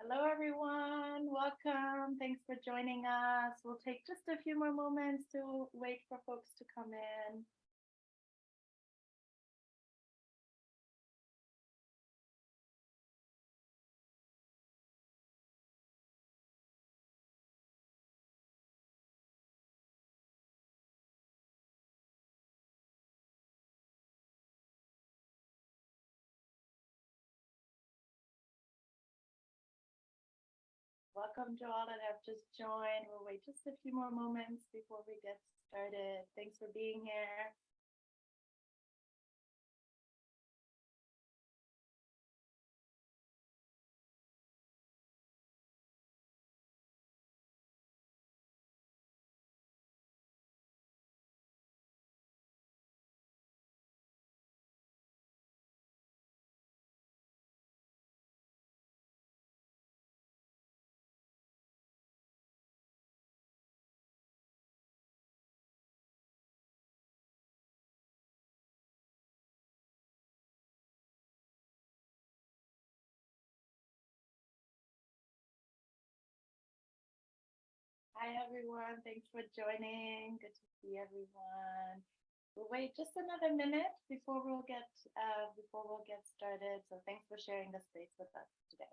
Hello, everyone. Welcome. Thanks for joining us. We'll take just a few more moments to wait for folks to come in. Welcome to all that have just joined. We'll wait just a few more moments before we get started. Thanks for being here. Hi, everyone. Thanks for joining. Good to see everyone. We'll wait just another minute before we'll get started. So thanks for sharing the space with us today.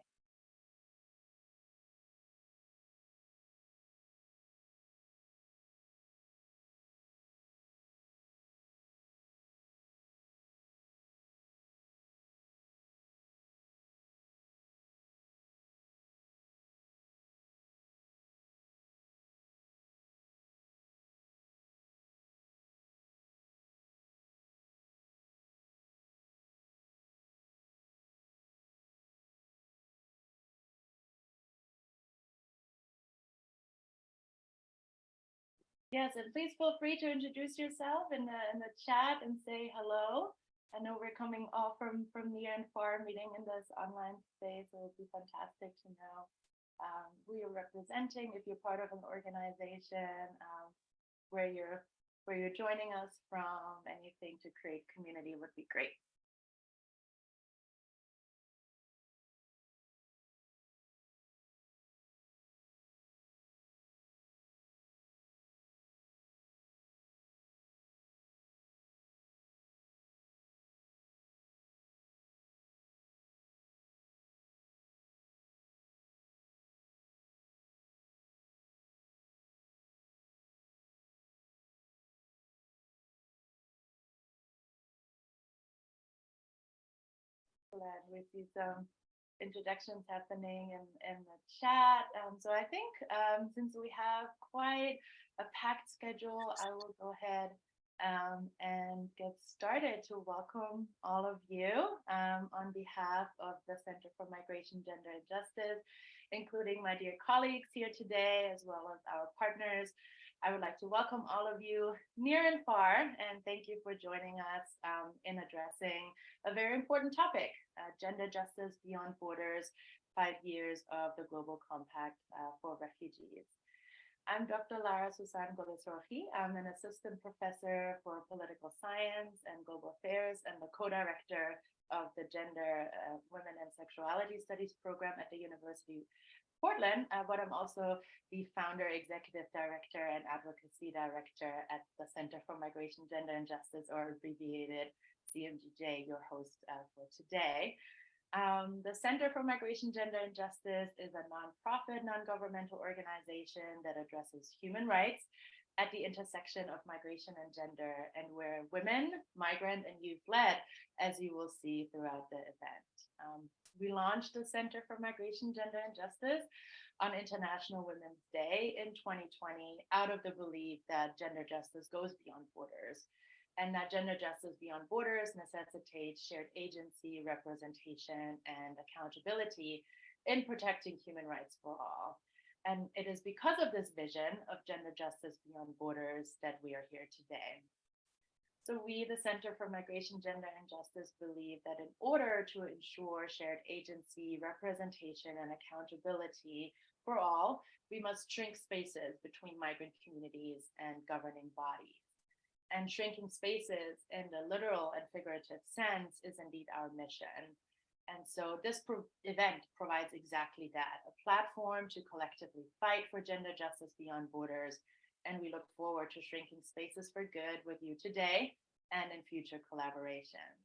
Yes, and please feel free to introduce yourself in the chat and say hello. I know we're coming all from near and far meeting in this online space, so it would be fantastic to know who you're representing. If you're part of an organization, where you're joining us from, anything to create community would be great. Glad we see some introductions happening in the chat. So I think since we have quite a packed schedule, I will go ahead and get started to welcome all of you on behalf of the Center for Migration, Gender, and Justice, including my dear colleagues here today, as well as our partners. I would like to welcome all of you near and far, and thank you for joining us in addressing a very important topic, gender justice beyond borders, 5 years of the Global Compact for Refugees. I'm Dr. Hussein. I'm an assistant professor for political science and global affairs and the co-director of the Gender, Women and Sexuality Studies program at the University of Portland, but I'm also the founder, executive director, and advocacy director at the Center for Migration, Gender, and Justice, or abbreviated CMGJ, your host for today. The Center for Migration, Gender, and Justice is a nonprofit, non-governmental organization that addresses human rights at the intersection of migration and gender, and where women, migrant, and youth-led, as you will see throughout the event. We launched the Center for Migration, Gender, and Justice on International Women's Day in 2020 out of the belief that gender justice goes beyond borders, and that gender justice beyond borders necessitates shared agency, representation, and accountability in protecting human rights for all. And it is because of this vision of gender justice beyond borders that we are here today. So we, the Center for Migration, Gender, and Justice, believe that in order to ensure shared agency, representation, and accountability for all, we must shrink spaces between migrant communities and governing bodies. And shrinking spaces in the literal and figurative sense is indeed our mission. And so this event provides exactly that, a platform to collectively fight for gender justice beyond borders. And we look forward to shrinking spaces for good with you today and in future collaborations.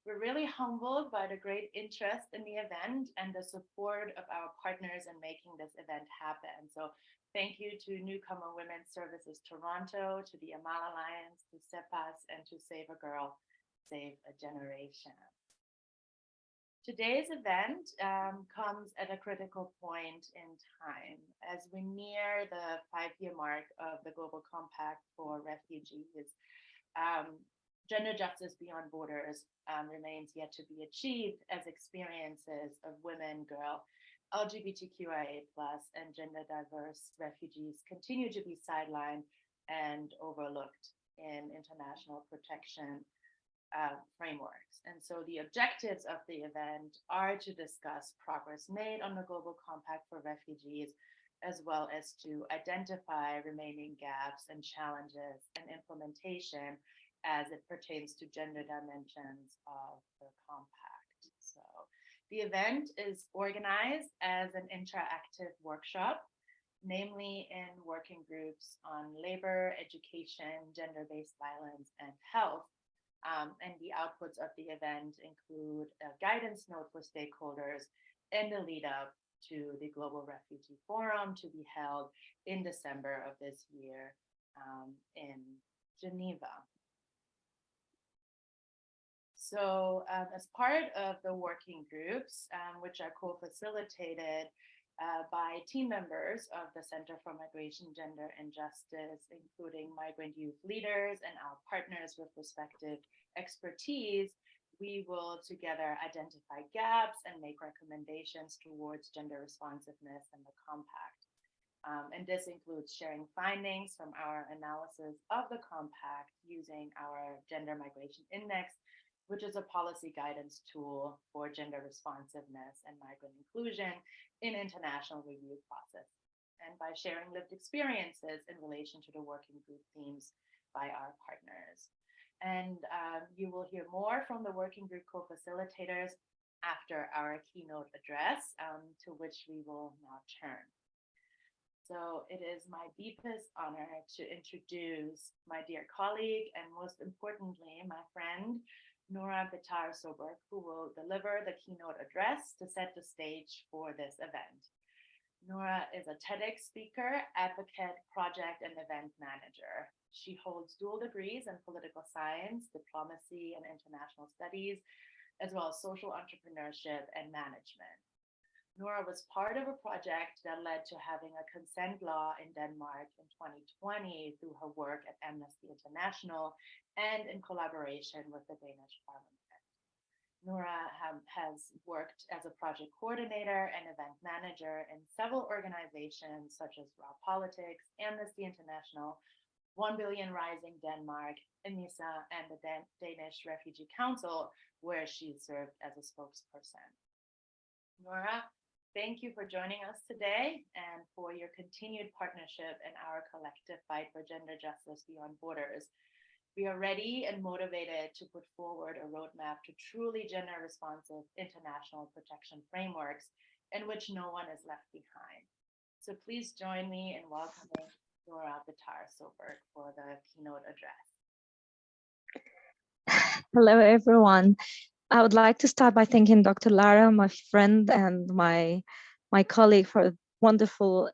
We're really humbled by the great interest in the event and the support of our partners in making this event happen. So thank you to Newcomer Women's Services Toronto, to the Amal Alliance, to CEPAZ, and to Save a Girl, Save a Generation. Today's event comes at a critical point in time as we near the 5-year mark of the Global Compact for Refugees. Gender justice beyond borders remains yet to be achieved as experiences of women, girl, LGBTQIA+, and gender diverse refugees continue to be sidelined and overlooked in international protection frameworks. And so the objectives of the event are to discuss progress made on the Global Compact for Refugees, as well as to identify remaining gaps and challenges and implementation as it pertains to gender dimensions of the compact. So the event is organized as an interactive workshop, namely in working groups on labor, education, gender-based violence, and health. And the outputs of the event include a guidance note for stakeholders in the lead up to the Global Refugee Forum to be held in December of this year in Geneva. So as part of the working groups, which are co-facilitated by team members of the Center for Migration, Gender, and Justice, including migrant youth leaders and our partners with respective expertise, we will together identify gaps and make recommendations towards gender responsiveness in the compact. And this includes sharing findings from our analysis of the compact using our Gender Migration Index, which is a policy guidance tool for gender responsiveness and migrant inclusion in international review process, and by sharing lived experiences in relation to the working group themes by our partners. And you will hear more from the working group co-facilitators after our keynote address, to which we will now turn. So it is my deepest honor to introduce my dear colleague and most importantly, my friend, Noura Bittar Søborg, who will deliver the keynote address to set the stage for this event. Noura is a TEDx speaker, advocate, project, and event manager. She holds dual degrees in political science, diplomacy, and international studies, as well as social entrepreneurship and management. Noura was part of a project that led to having a consent law in Denmark in 2020 through her work at Amnesty International and in collaboration with the Danish Parliament. Noura has worked as a project coordinator and event manager in several organizations such as Raw Politics, Amnesty International, 1 Billion Rising Denmark, ENISA, and the Danish Refugee Council, where she served as a spokesperson. Noura, thank you for joining us today and for your continued partnership in our collective fight for gender justice beyond borders. We are ready and motivated to put forward a roadmap to truly gender responsive international protection frameworks in which no one is left behind. So please join me in welcoming Noura Bittar Søborg for the keynote address. Hello, everyone. I would like to start by thanking Dr. Lara, my friend and my colleague, for wonderful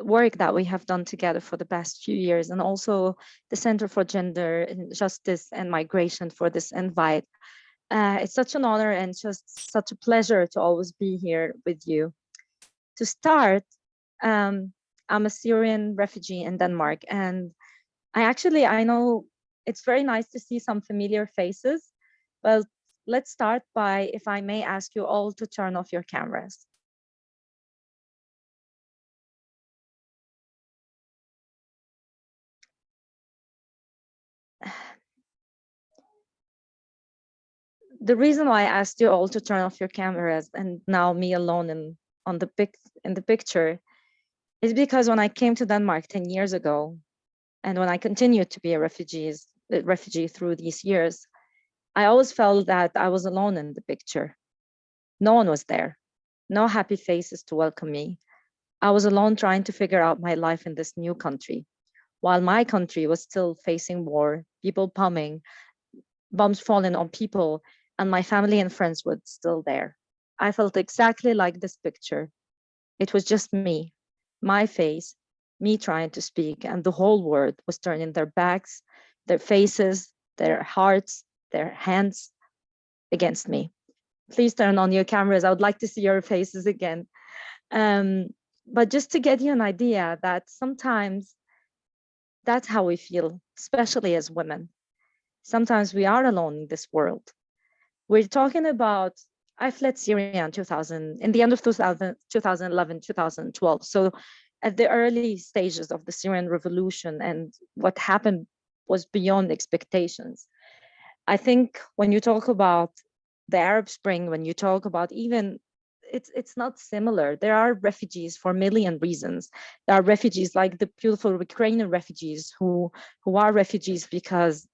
work that we have done together for the past few years, and also the Center for Gender Justice and Migration for this invite. It's such an honor and just such a pleasure to always be here with you. To start, I'm a Syrian refugee in Denmark, and I know it's very nice to see some familiar faces, but let's start by, if I may ask you all to turn off your cameras. The reason why I asked you all to turn off your cameras and now me alone in the picture is because when I came to Denmark 10 years ago, and when I continued to be a refugee through these years, I always felt that I was alone in the picture. No one was there, no happy faces to welcome me. I was alone trying to figure out my life in this new country, while my country was still facing war, people bombing, bombs falling on people, and my family and friends were still there. I felt exactly like this picture. It was just me, my face, me trying to speak, and the whole world was turning their backs, their faces, their hearts, their hands against me. Please turn on your cameras. I would like to see your faces again. Um, but just to get you an idea that sometimes that's how we feel, especially as women. Sometimes we are alone in this world. We're talking about, I fled Syria in 2000, in the end of 2011, 2012. So at the early stages of the Syrian revolution, and what happened was beyond expectations. I think when you talk about the Arab Spring, when you talk about even, it's not similar. There are refugees for a million reasons. There are refugees like the beautiful Ukrainian refugees who are refugees because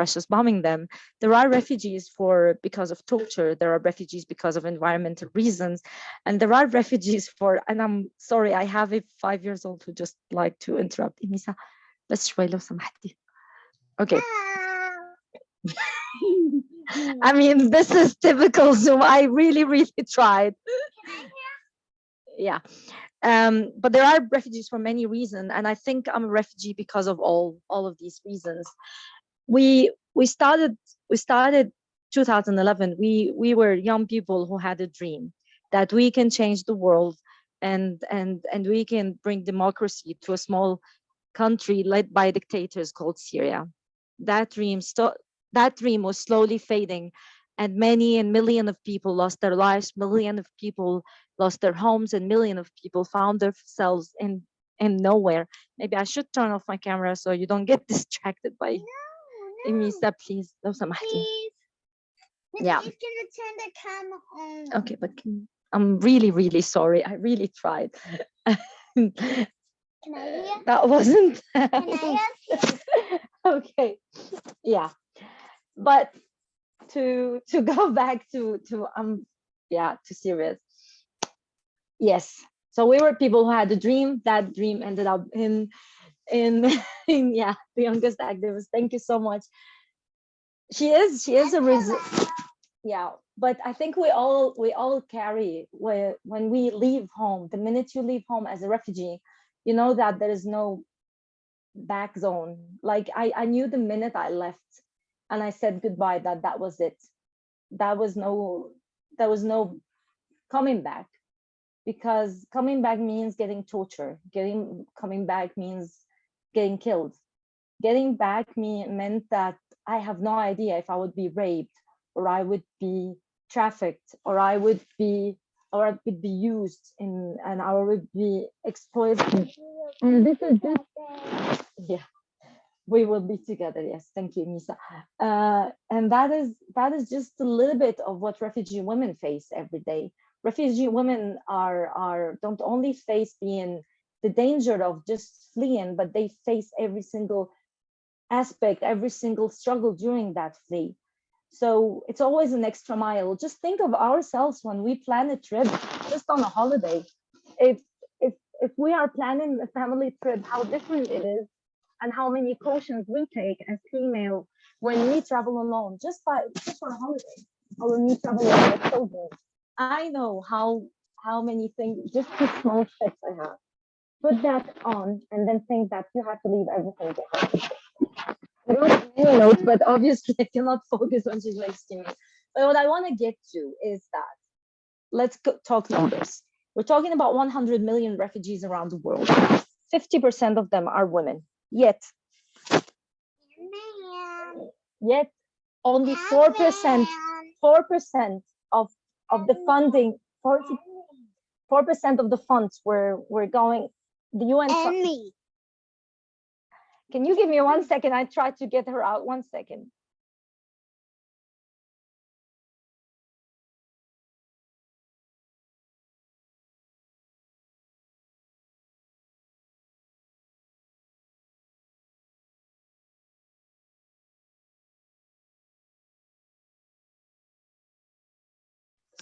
Russia's bombing them. There are refugees because of torture. There are refugees because of environmental reasons, and there are refugees for. And I'm sorry, I have a 5 years old who just like to interrupt. Imisa, بس شوي لو سمحتي. Okay. I mean, this is typical Zoom. I really, really tried. Yeah. But there are refugees for many reasons, and I think I'm a refugee because of all of these reasons. We started 2011. We were young people who had a dream that we can change the world, and we can bring democracy to a small country led by dictators called Syria. That dream was slowly fading, and many and million of people lost their lives. Million of people lost their homes, and million of people found themselves in nowhere. Maybe I should turn off my camera so you don't get distracted by Emisa, please. لو سمحتي. Yeah. He's gonna turn the camera on. Okay, but I'm really, really sorry. I really tried. Can I hear? That wasn't. Can I hear? Okay. Yeah. But to go back to serious. Yes. So we were people who had a dream. That dream ended up in yeah, the youngest activist. Thank you so much. She is a result. Yeah, but I think we all carry when we leave home. The minute you leave home as a refugee, you know that there is no back zone. Like I knew the minute I left and I said goodbye that was it. There was no coming back, because coming back means getting tortured. Coming back means getting killed. Getting back meant that I have no idea if I would be raped, or I would be trafficked, or I would be used and I would be exploited. And this is just, yeah, we will be together. Yes, thank you, Misa. And that is just a little bit of what refugee women face every day. Refugee women don't only face being the danger of just fleeing, but they face every single aspect, every single struggle during that flee. So it's always an extra mile. Just think of ourselves when we plan a trip, just on a holiday. If we are planning a family trip, how different it is, and how many cautions we take as female when we travel alone, just for a holiday, or when we travel alone with children. I know how many things, just the small steps I have. Put that on, and then think that you have to leave everything behind. I don't have any notes, but obviously I cannot focus when she's next to me. But what I want to get to is that let's talk numbers. We're talking about 100 million refugees around the world. 50% of them are women. Yet only 4% of the funding, 4% of the funds were going. The UN. Can you give me 1 second? I tried to get her out. 1 second.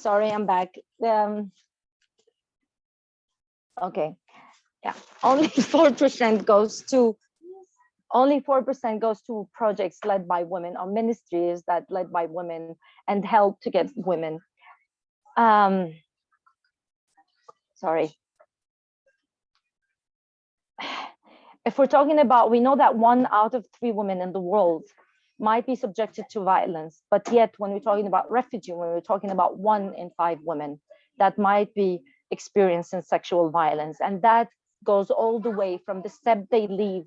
sorry, I'm back. Okay, yeah, only 4% goes to projects led by women or ministries that led by women and help to get women. Sorry. If we're talking about, we know that 1 out of 3 women in the world might be subjected to violence, but yet when we're talking about refugee, when we're talking about 1 in 5 women that might be experiencing sexual violence, and that goes all the way from the step they leave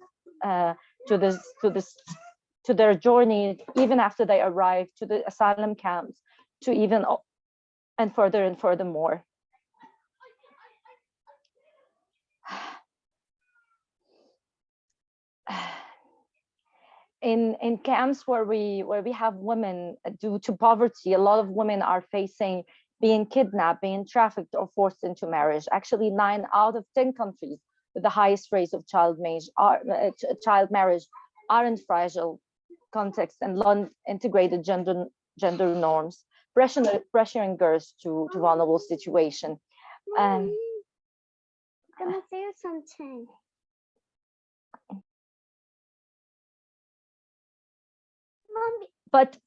to their journey, even after they arrive to the asylum camps, to even and furthermore. In camps where we have women, due to poverty, a lot of women are facing being kidnapped, being trafficked, or forced into marriage. Actually, 9 out of 10 countries with the highest rates of child marriage are in fragile context and non-integrated gender norms, pressuring girls to vulnerable situation. Mommy, can I say something? But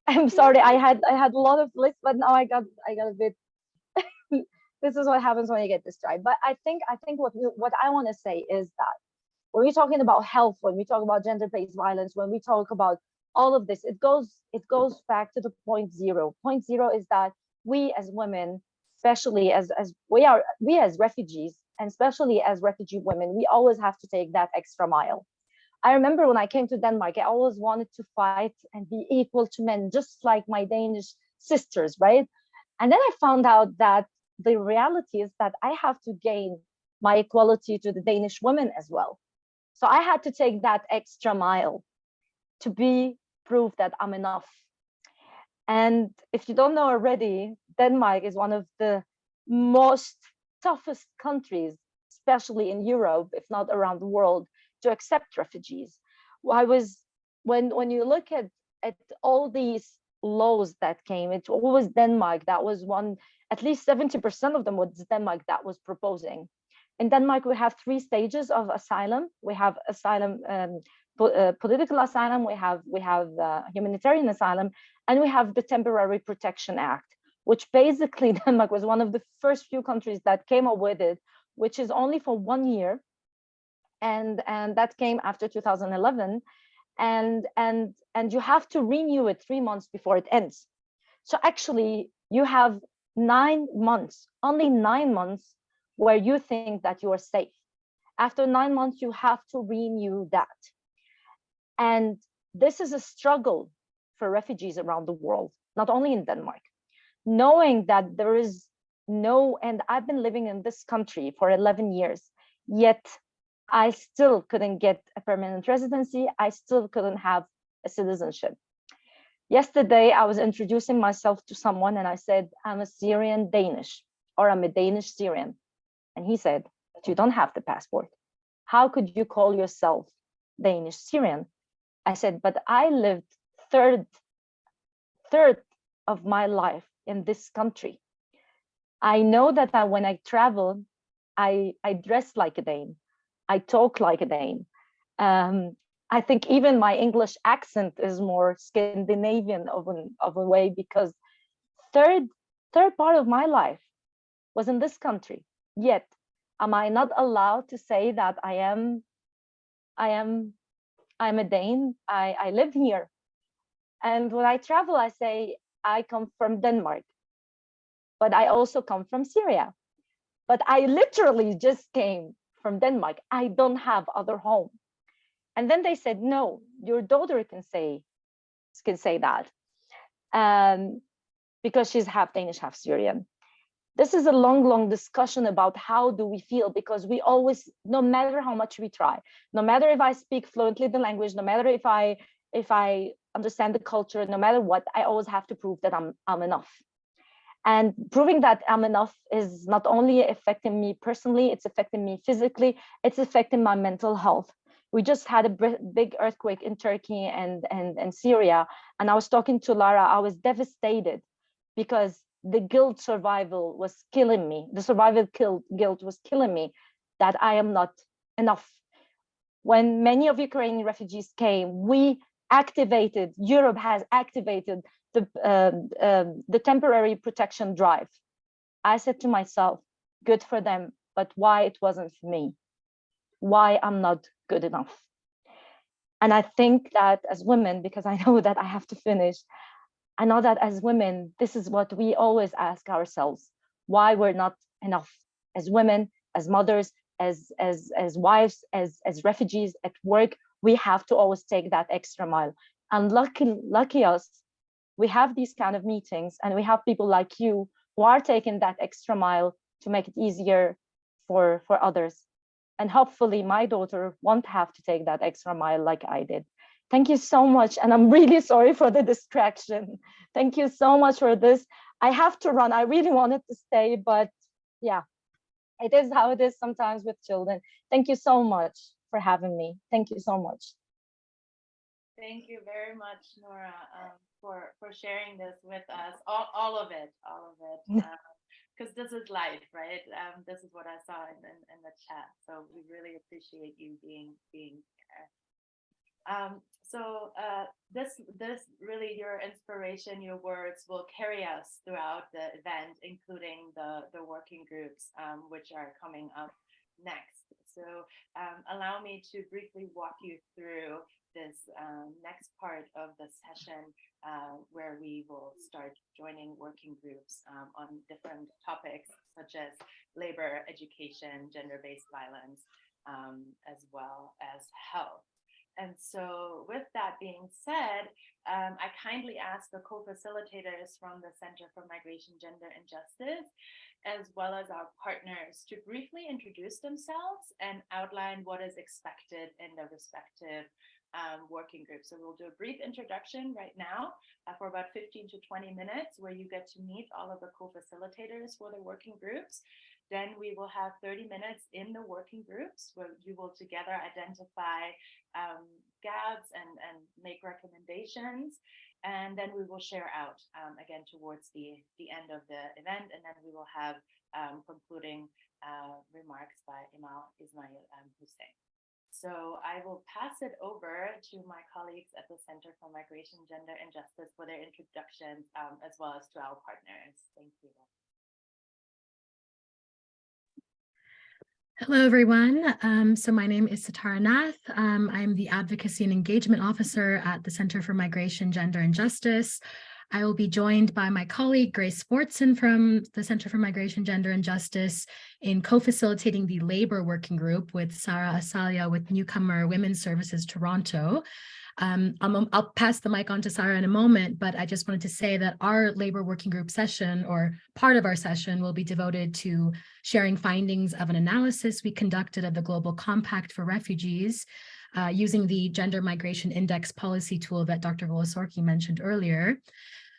I'm sorry, I had a lot of lists, but now I got a bit. This is what happens when you get distracted. But I think what I want to say is that when we're talking about health, when we talk about gender-based violence, when we talk about all of this, it goes back to the point zero. Point zero is that we as women, especially as we as refugees, and especially as refugee women, we always have to take that extra mile. I remember when I came to Denmark, I always wanted to fight and be equal to men, just like my Danish sisters, right? And then I found out that the reality is that I have to gain my equality to the Danish women as well. So I had to take that extra mile to be proof that I'm enough. And if you don't know already, Denmark is one of the most toughest countries, especially in Europe, if not around the world, to accept refugees. When you look at all these laws that came, it was Denmark that was one, at least 70% of them was Denmark that was proposing. In Denmark, we have 3 stages of asylum. We have asylum, political asylum, we have humanitarian asylum, and we have the Temporary Protection Act, which basically Denmark was one of the first few countries that came up with it, which is only for 1 year. And that came after 2011, and you have to renew it 3 months before it ends. So actually you have 9 months, only 9 months, where you think that you are safe. After 9 months, you have to renew that. And this is a struggle for refugees around the world, not only in Denmark, knowing that there is no, and I've been living in this country for 11 years, yet I still couldn't get a permanent residency. I still couldn't have a citizenship. Yesterday, I was introducing myself to someone and I said, I'm a Syrian Danish, or I'm a Danish Syrian. And he said, but you don't have the passport. How could you call yourself Danish Syrian? I said, but I lived third of my life in this country. I know that when I travel, I dress like a Dane. I talk like a Dane. I think even my English accent is more Scandinavian of a way, because third part of my life was in this country. Yet, am I not allowed to say that I'm a Dane? I live here. And when I travel, I say I come from Denmark, but I also come from Syria. But I literally just came from Denmark. I don't have other home. And then they said, no, your daughter can say that, because she's half Danish, half Syrian. This is a long discussion about how do we feel, because we always, no matter how much we try, no matter if I speak fluently the language, no matter if I understand the culture, no matter what, I always have to prove that I'm enough. And proving that I'm enough is not only affecting me personally, it's affecting me physically, it's affecting my mental health. We just had a big earthquake in Turkey and Syria, and I was talking to Lara. I was devastated because the guilt survival was killing me. The survival guilt was killing me, that I am not enough. When many of Ukrainian refugees came, Europe has activated the temporary protection drive. I said to myself, good for them, but why it wasn't for me? Why I'm not good enough? And I think that as women, because I know that I have to finish, I know that as women, this is what we always ask ourselves, why we're not enough as women, as mothers, as wives, as refugees at work. We have to always take that extra mile. And lucky us, we have these kind of meetings, and we have people like you who are taking that extra mile to make it easier for others. And hopefully my daughter won't have to take that extra mile like I did. Thank you so much. And I'm really sorry for the distraction. Thank you so much for this. I have to run. I really wanted to stay, but yeah, it is how it is sometimes with children. Thank you so much for having me. Thank you so much. Thank you very much, Noura, for sharing this with us. All of it. Because this is life, right? This is what I saw in the chat. So we really appreciate you being here. This really, your inspiration, your words will carry us throughout the event, including the working groups, which are coming up next. So allow me to briefly walk you through this next part of the session, where we will start joining working groups on different topics such as labor, education, gender-based violence, as well as health. And so with that being said, I kindly ask the co-facilitators from the Center for Migration, Gender and Justice, as well as our partners, to briefly introduce themselves and outline what is expected in the respective working groups. So we'll do a brief introduction right now for about 15 to 20 minutes, where you get to meet all of the co-facilitators for the working groups. Then we will have 30 minutes in the working groups where you will together identify gaps and make recommendations. And then we will share out again towards the end of the event. And then we will have concluding remarks by Amal, Ismail, and Hussein. So I will pass it over to my colleagues at the Center for Migration, Gender and Justice for their introductions, as well as to our partners. Thank you. Hello, everyone. So my name is Sara Nath. I'm the Advocacy and Engagement Officer at the Center for Migration, Gender and Justice. I will be joined by my colleague, Grace Sportson from the Center for Migration, Gender and Justice in co-facilitating the labor working group with Sara, Asalya with Newcomer Women's Services Toronto. I'll pass the mic on to Sara in a moment, but I just wanted to say that our labor working group session, or part of our session, will be devoted to sharing findings of an analysis we conducted of the Global Compact for Refugees using the Gender Migration Index policy tool that Dr. Volosorki mentioned earlier.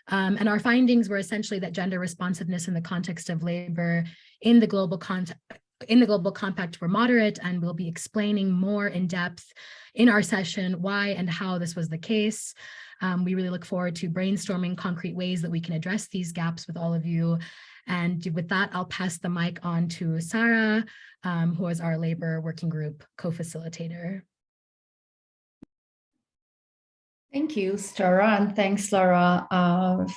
And our findings were essentially that gender responsiveness in the context of labor in the Global Compact were moderate, and we'll be explaining more in depth in our session why and how this was the case. We really look forward to brainstorming concrete ways that we can address these gaps with all of you. And with that, I'll pass the mic on to Sara, who is our labor working group co-facilitator. Thank you, Sara, and thanks, Laura,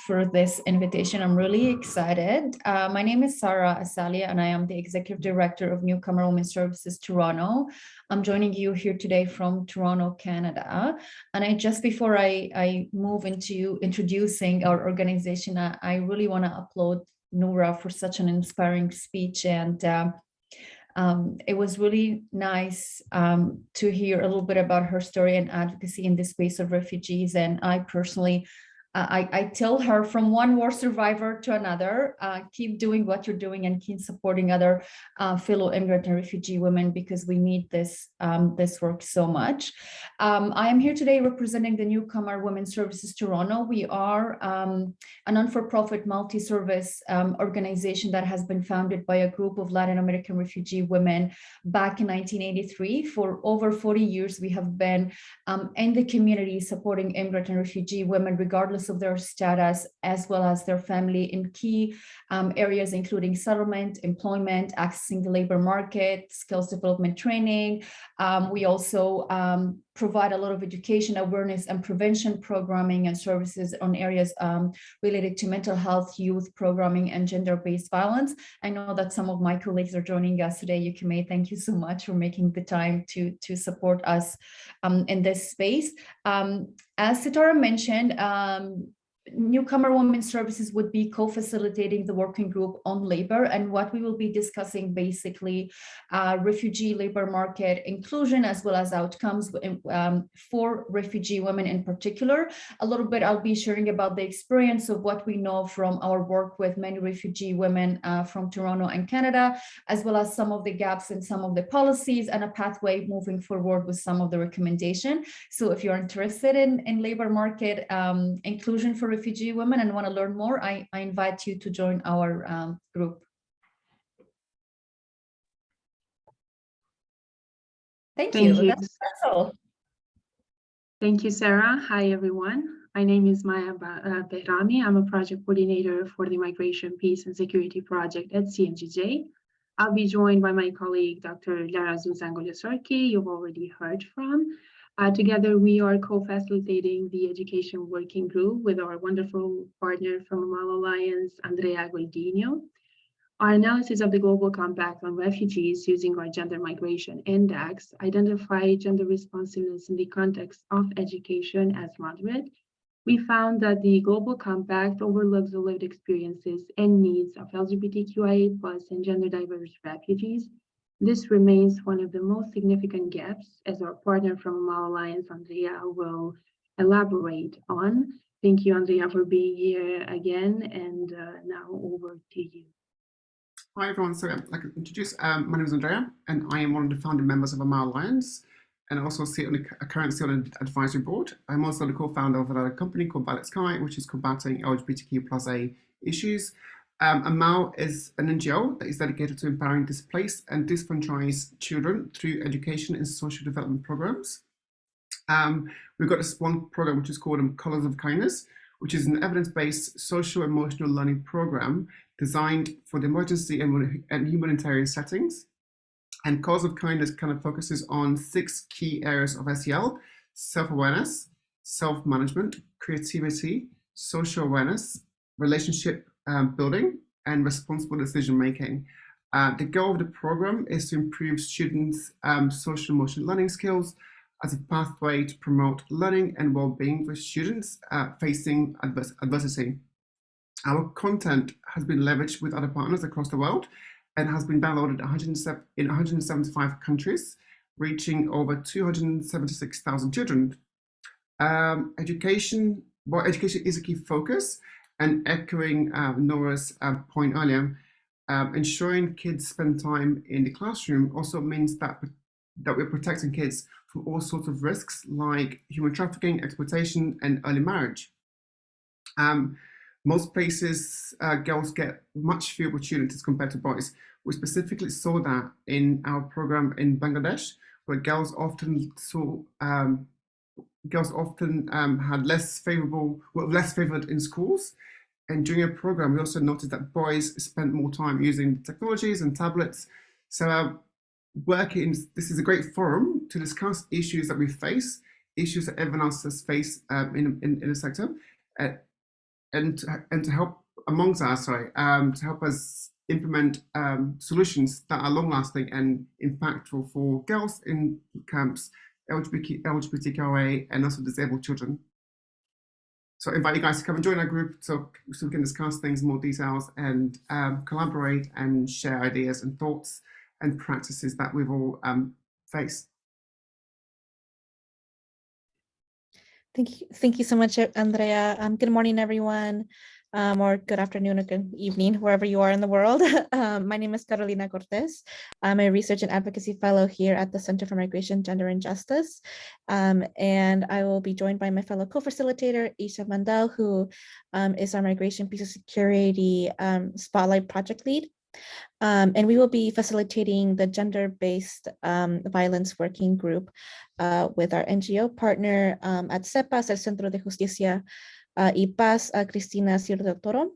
for this invitation. I'm really excited. My name is Sara Asalya, and I am the Executive Director of Newcomer Women's Services Toronto. I'm joining you here today from Toronto, Canada. And just before I move into introducing our organization, I really want to applaud Noura for such an inspiring speech. And it was really nice to hear a little bit about her story and advocacy in the space of refugees. And I personally, I tell her, from one war survivor to another, keep doing what you're doing and keep supporting other fellow immigrant and refugee women, because we need this work so much. I am here today representing the Newcomer Women's Services Toronto. We are a non-for-profit multi-service organization that has been founded by a group of Latin American refugee women back in 1983. For over 40 years, we have been in the community supporting immigrant and refugee women, regardless use of their status as well as their family in key areas, including settlement, employment, accessing the labor market, skills development training. We also provide a lot of education, awareness, and prevention programming and services on areas related to mental health, youth programming, and gender-based violence. I know that some of my colleagues are joining us today. Yukime, thank you so much for making the time to support us in this space. As Sitara mentioned, Newcomer Women's Services would be co-facilitating the working group on labor, and what we will be discussing basically refugee labor market inclusion as well as outcomes for refugee women in particular. A little bit I'll be sharing about the experience of what we know from our work with many refugee women from Toronto and Canada, as well as some of the gaps in some of the policies and a pathway moving forward with some of the recommendation. So if you're interested in labor market inclusion for refugee women and want to learn more, I invite you to join our group. Thank you. That's all. Thank you, Sarah. Hi, everyone. My name is Maya Behrami. I'm a project coordinator for the Migration, Peace and Security Project at CNGJ. I'll be joined by my colleague, Dr. Lara Zuzangolya-Sorki, you've already heard from. Together, we are co-facilitating the education working group with our wonderful partner from Amal Alliance, Andrea Gordilho. Our analysis of the Global Compact on Refugees using our Gender Migration Index identified gender responsiveness in the context of education as moderate. We found that the Global Compact overlooks the lived experiences and needs of LGBTQIA+ and gender diverse refugees. This remains one of the most significant gaps, as our partner from Amal Alliance, Andrea, will elaborate on. Thank you, Andrea, for being here again, and now over to you. Hi, everyone. So I'd like to introduce, my name is Andrea, and I am one of the founding members of Amal Alliance, and also currently sit on the advisory board. I'm also the co-founder of a company called Violet Sky, which is combating LGBTQ+A issues. Amal is an NGO that is dedicated to empowering displaced and disenfranchised children through education and social development programs. We've got this one program which is called Colors of Kindness, which is an evidence-based social emotional learning program designed for the emergency and humanitarian settings. And Colors of Kindness kind of focuses on 6 key areas of SEL: self-awareness, self-management, creativity, social awareness, relationship building, and responsible decision-making. The goal of the program is to improve students' social emotional learning skills as a pathway to promote learning and well-being for students facing adversity. Our content has been leveraged with other partners across the world and has been downloaded in 175 countries, reaching over 276,000 children. Education is a key focus, and echoing Noura's point earlier, ensuring kids spend time in the classroom also means that we're protecting kids from all sorts of risks like human trafficking, exploitation, and early marriage. Most places, girls get much fewer opportunities compared to boys. We specifically saw that in our program in Bangladesh, where girls often had were less favored in schools. And during our program, we also noticed that boys spent more time using technologies and tablets. So this is a great forum to discuss issues that we face, issues that everyone else has faced in the sector, and to help to help us implement solutions that are long-lasting and impactful for girls in camps, LGBTQIA, and also disabled children. So I invite you guys to come and join our group so we can discuss things in more details and collaborate and share ideas and thoughts and practices that we've all faced. Thank you so much, Andrea. Good morning, everyone, or good afternoon or good evening, wherever you are in the world. My name is Carolina Cortez. I'm a research and advocacy fellow here at the Center for Migration, Gender and Justice. And I will be joined by my fellow co-facilitator, Isha Mandel, who is our Migration, Peace and Security Spotlight Project Lead. And we will be facilitating the gender-based violence working group with our NGO partner at CEPAZ, El Centro de Justicia CEPAZ, Cristina Ciordia.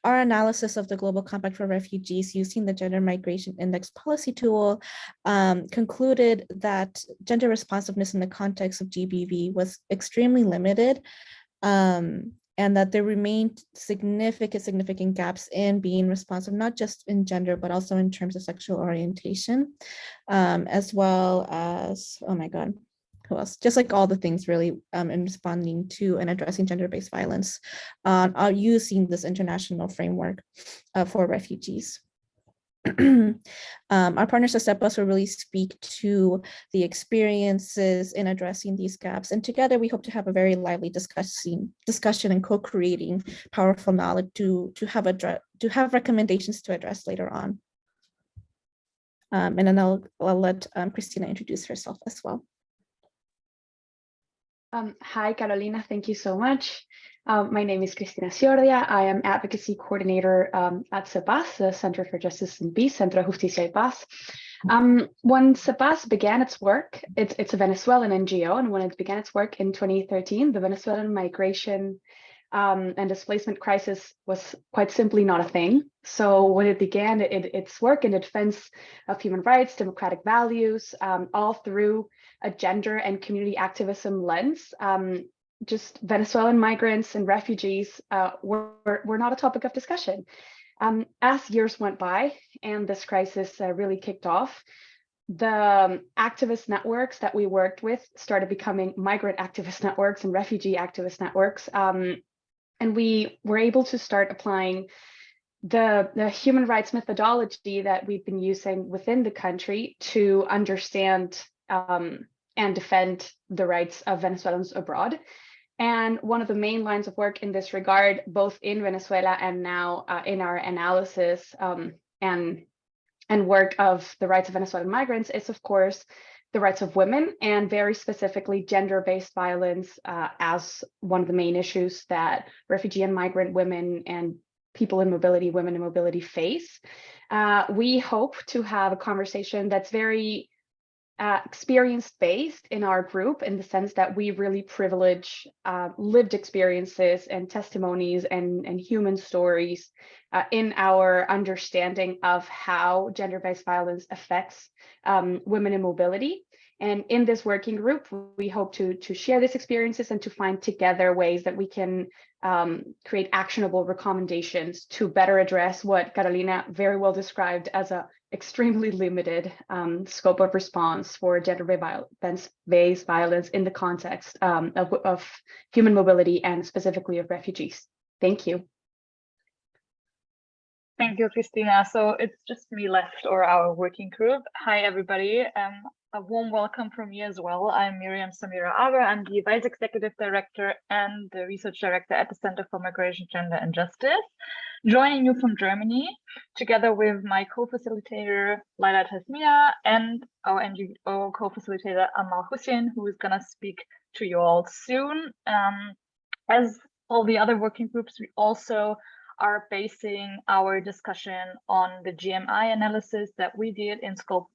Our analysis of the Global Compact for Refugees using the Gender Migration Index policy tool concluded that gender responsiveness in the context of GBV was extremely limited, and that there remained significant gaps in being responsive, not just in gender, but also in terms of sexual orientation, as well as, oh my God, who else? Just like all the things really in responding to and addressing gender-based violence, using this international framework for refugees. Our partners at CEPAZ will really speak to the experiences in addressing these gaps, and together we hope to have a very lively discussion and co-creating powerful knowledge to have recommendations to address later on. And then I'll let Cristina introduce herself as well. Hi, Carolina. Thank you so much. My name is Cristina Ciordia. I am Advocacy Coordinator at CEPAZ, the Center for Justice and Peace, Centro de Justicia y Paz. When CEPAZ began its work, it's a Venezuelan NGO, and when it began its work in 2013, the Venezuelan migration and displacement crisis was quite simply not a thing. So when it began its work in the defense of human rights, democratic values, all through a gender and community activism lens, just Venezuelan migrants and refugees were not a topic of discussion. As years went by and this crisis really kicked off, the activist networks that we worked with started becoming migrant activist networks and refugee activist networks. And we were able to start applying the human rights methodology that we've been using within the country to understand and defend the rights of Venezuelans abroad. And one of the main lines of work in this regard, both in Venezuela and now in our analysis and work of the rights of Venezuelan migrants, is of course the rights of women, and very specifically gender-based violence as one of the main issues that refugee and migrant women and people in mobility, women in mobility face. We hope to have a conversation that's very experience-based in our group, in the sense that we really privilege lived experiences and testimonies and human stories in our understanding of how gender-based violence affects women in mobility. And in this working group, we hope to share these experiences and to find together ways that we can create actionable recommendations to better address what Carolina very well described as a extremely limited scope of response for gender-based violence in the context of human mobility and specifically of refugees. Thank you. Thank you, Cristina. So it's just me left, or our working group. Hi, everybody. A warm welcome from me as well. I'm Miriam Samira Aga. I'm the Vice Executive Director and the Research Director at the Center for Migration, Gender and Justice, joining you from Germany, together with my co-facilitator, Laila Tasmia, and our NGO co-facilitator, Amal Hussein, who is going to speak to you all soon. As all the other working groups, we also are basing our discussion on the GMI analysis that we did in scope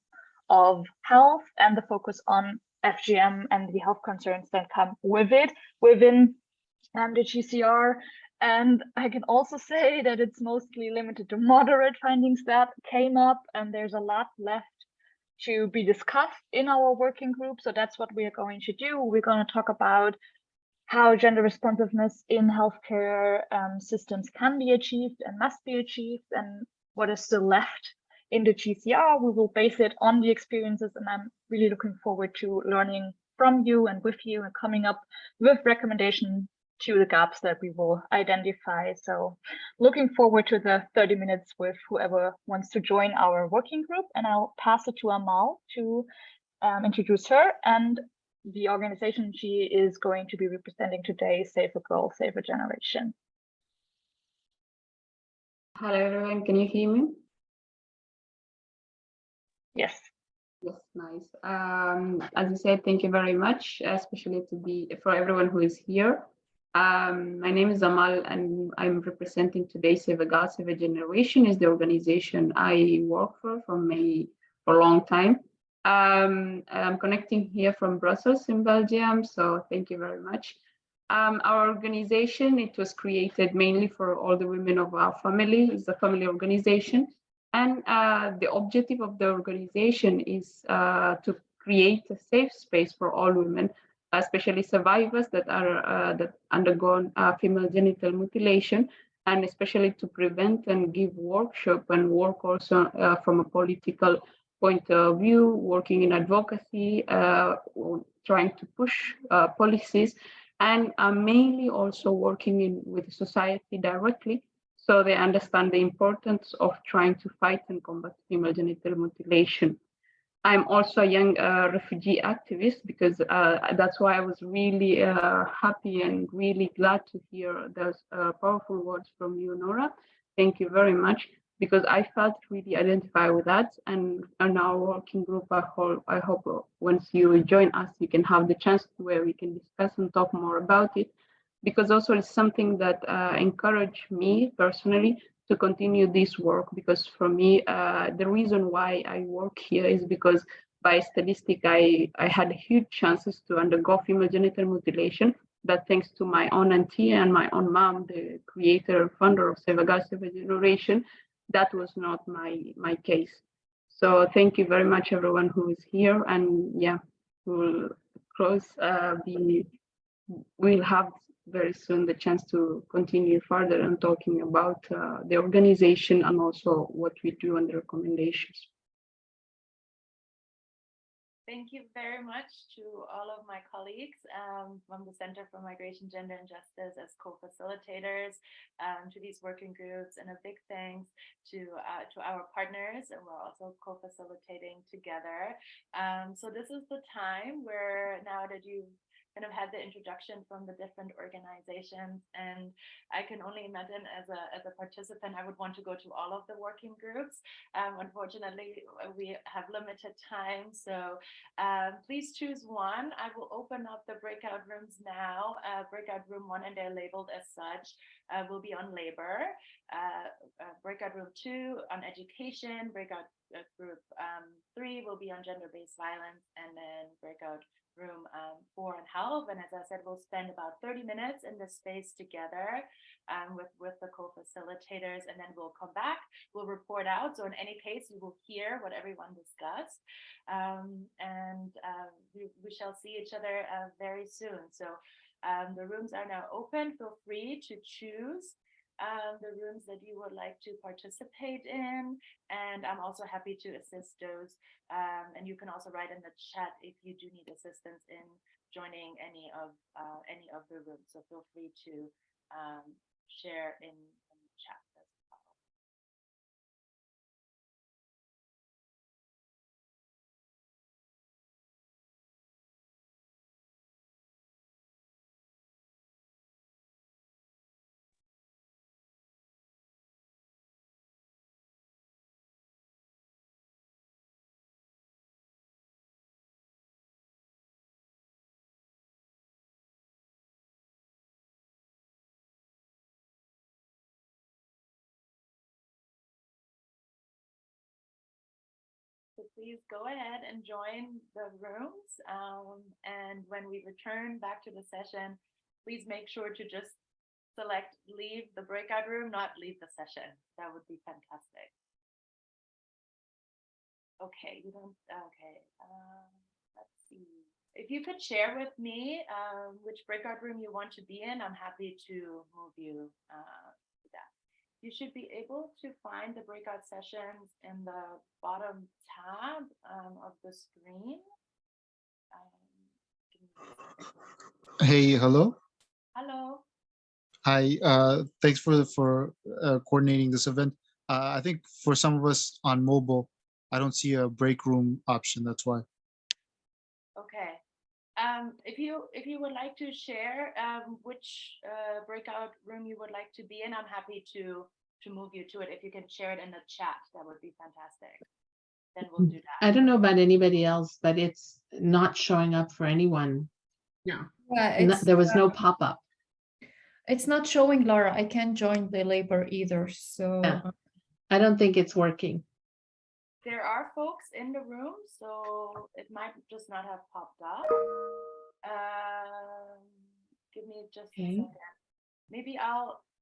of health and the focus on FGM and the health concerns that come with it within the GCR. And I can also say that it's mostly limited to moderate findings that came up, and there's a lot left to be discussed in our working group. So that's what we are going to do. We're going to talk about how gender responsiveness in healthcare systems can be achieved and must be achieved, and what is still left in the GCR. We will base it on the experiences, and I'm really looking forward to learning from you and with you and coming up with recommendations to the gaps that we will identify. So looking forward to the 30 minutes with whoever wants to join our working group, and I'll pass it to Amal to introduce her and the organization she is going to be representing today, Save a Girl, Save a Generation. Hello, everyone. Can you hear me? Yes. Yes, nice. As you said, thank you very much, especially for everyone who is here. My name is Amal, and I'm representing today Save a Girl, Save a Generation, is the organization I work for a long time. I'm connecting here from Brussels in Belgium, so thank you very much. Our organization, it was created mainly for all the women of our family. It's a family organization. And the objective of the organization is to create a safe space for all women, especially survivors that are that undergone female genital mutilation, and especially to prevent and give workshop and work also from a political point of view, working in advocacy, trying to push policies, and mainly also working with society directly, so they understand the importance of trying to fight and combat female genital mutilation. I'm also a young refugee activist, because that's why I was really happy and really glad to hear those powerful words from you, Noura. Thank you very much, because I felt really identified with that. And in our working group, I hope once you join us, you can have the chance where we can discuss and talk more about it, because also it's something that encouraged me personally to continue this work, because for me, the reason why I work here is because by statistic, I had huge chances to undergo female genital mutilation, but thanks to my own auntie and my own mom, the creator and founder of Save a Girl, Save a Generation, that was not my case. So thank you very much, everyone who is here. And yeah, we'll we'll have very soon the chance to continue further and talking about the organization and also what we do and the recommendations. Thank you very much to all of my colleagues from the Center for Migration, Gender and Justice as co-facilitators to these working groups, and a big thanks to our partners, and we're also co-facilitating together. So this is the time where, now that you've kind of had the introduction from the different organizations, and I can only imagine as a participant, I would want to go to all of the working groups. Unfortunately, we have limited time, so please choose one. I will open up the breakout rooms now. Breakout room 1, and they're labeled as such, will be on labor. Breakout room 2 on education. Breakout group 3 will be on gender-based violence, and then breakout room 4 on health. And as I said, we'll spend about 30 minutes in this space together with the co-facilitators, and then we'll come back, we'll report out. So in any case, you will hear what everyone discussed, and we shall see each other very soon. So the rooms are now open. Feel free to choose the rooms that you would like to participate in, and I'm also happy to assist those. And you can also write in the chat if you do need assistance in joining any of the rooms. So feel free to share in the chat as well. So please go ahead and join the rooms. And when we return back to the session, please make sure to just select leave the breakout room, not leave the session. That would be fantastic. Okay, you don't, okay. Let's see. If you could share with me which breakout room you want to be in, I'm happy to move you to that. You should be able to find the breakout sessions in the bottom tab of the screen. Hey, hello. Hello. Hi. Thanks for coordinating this event. I think for some of us on mobile, I don't see a break room option. That's why. Okay. If you would like to share which breakout room you would like to be in, I'm happy to move you to it. If you can share it in the chat, that would be fantastic. Then we'll do that. I don't know about anybody else, but it's not showing up for anyone. Yeah. There was no pop-up. It's not showing, Laura. I can't join the labor either. So Yeah. I don't think it's working. There are folks in the room, so it might just not have popped up. give me just Okay. a second. Maybe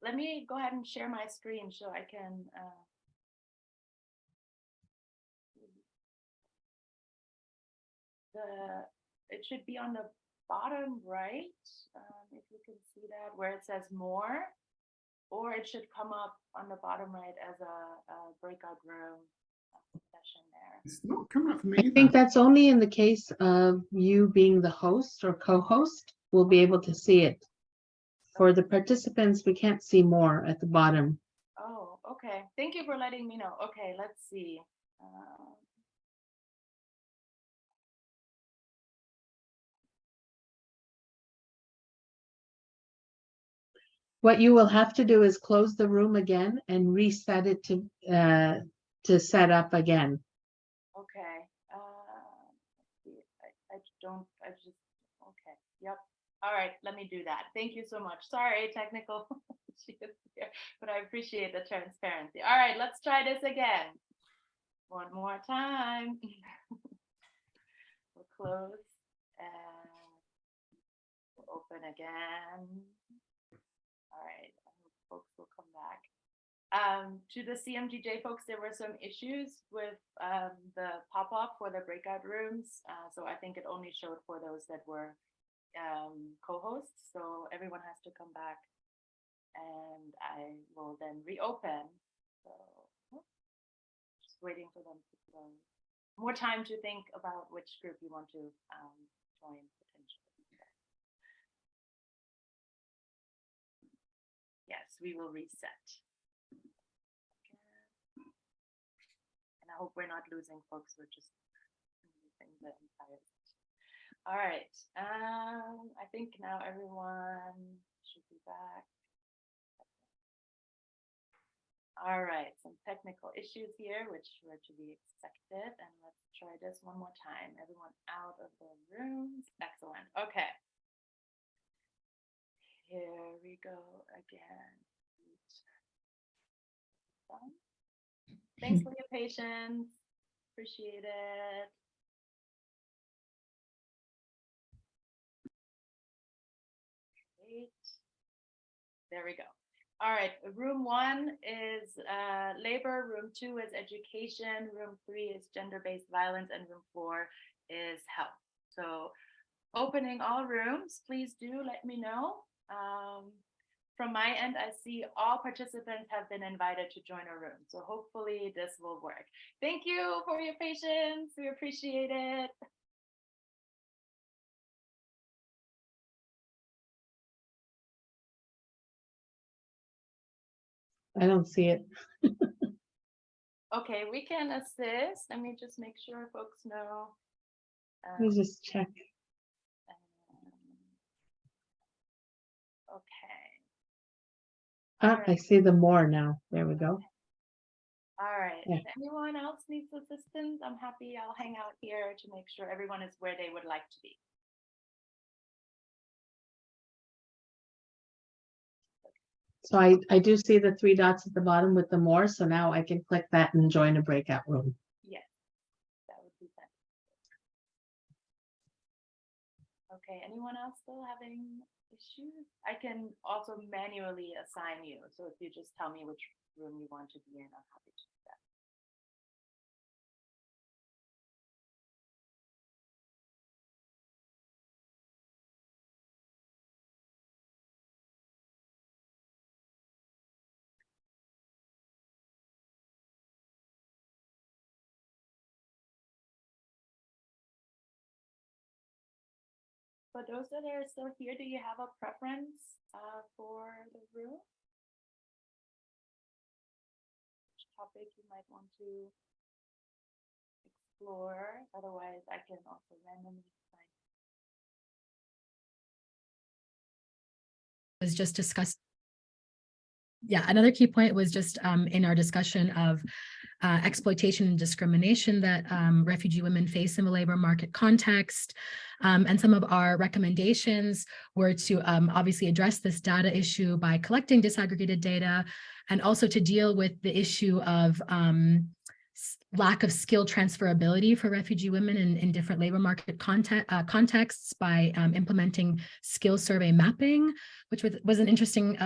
let me go ahead and share my screen so I can. It should be on the bottom right, if you can see that, where it says more, or it should come up on the bottom right as a breakout room session there. It's not coming up for me I either. think that's only in the case of you being the host or co-host. We'll be able to see it. For the participants, we can't see more at the bottom. Oh, okay. Thank you for letting me know. Okay, let's see. What you will have to do is close the room again and reset it to set up again. Okay. Let's see. I just, okay. Yep. All right, let me do that. Thank you so much. Sorry, technical issues here, but I appreciate the transparency. All right, let's try this again. One more time. We'll close and we'll open again. All right, I hope folks will come back. To the CMGJ folks, there were some issues with the pop-up for the breakout rooms. So I think it only showed for those that were co-hosts. So everyone has to come back and I will then reopen. So just waiting for them to close. More time to think about which group you want to join potentially. Yes, we will reset. And I hope we're not losing folks. We're just losing the entire. All right. I think now everyone should be back. All right, some technical issues here, which were to be expected. And let's try this one more time. Everyone out of the rooms. Excellent. Okay. Here we go again. Thanks for your patience. Appreciate it. Great. There we go. All right, room 1 is labor, room 2 is education, room 3 is gender-based violence, and room 4 is health. So opening all rooms, please do let me know. From my end, I see all participants have been invited to join our room. So hopefully this will work. Thank you for your patience. We appreciate it. I don't see it. Okay, we can assist. Let me just make sure folks know. Let me just check. Okay. I see the more now. There we go. All right. Yeah. If anyone else needs assistance, I'm happy. I'll hang out here to make sure everyone is where they would like to be. So I do see the 3 dots at the bottom with the more. So now I can click that and join a breakout room. Yes, that would be fantastic. Okay, anyone else still having issues? I can also manually assign you. So if you just tell me which room you want to be in, I'm happy to do that. For those that are still here, do you have a preference for the room? Which topic you might want to explore? Otherwise, I can also randomly assign. Was just discussed. Yeah, another key point was just in our discussion of exploitation and discrimination that refugee women face in the labor market context. And some of our recommendations were to obviously address this data issue by collecting disaggregated data, and also to deal with the issue of lack of skill transferability for refugee women in different labor market contexts by implementing skill survey mapping, which was an interesting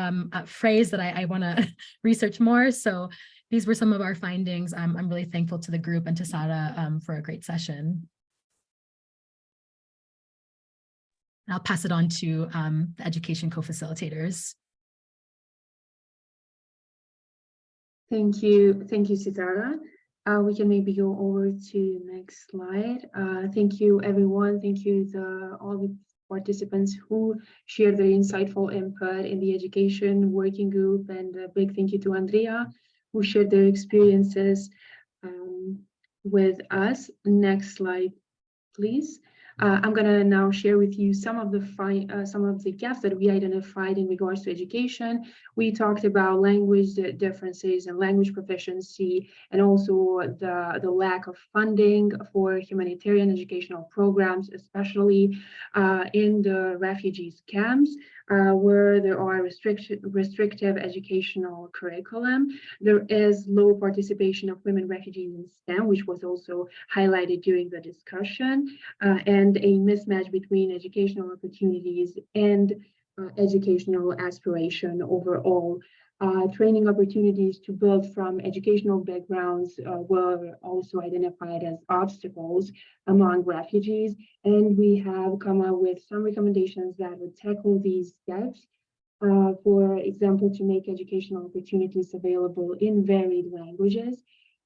phrase that I want to research more. So these were some of our findings. I'm really thankful to the group and to Sara for a great session. I'll pass it on to the education co-facilitators. Thank you, Sitara. We can maybe go over to next slide. Thank you, everyone. Thank you to all the participants who shared their insightful input in the education working group, and a big thank you to Andrea, who shared their experiences with us. Next slide, please. I'm gonna now share with you some of the gaps that we identified in regards to education. We talked about language differences and language proficiency, and also the lack of funding for humanitarian educational programs, especially in the refugees camps, where there are restrictive educational curriculum. There is low participation of women refugees in STEM, which was also highlighted during the discussion, and a mismatch between educational opportunities and educational aspiration overall. Training opportunities to build from educational backgrounds were also identified as obstacles among refugees, and we have come up with some recommendations that would tackle these gaps. For example, to make educational opportunities available in varied languages,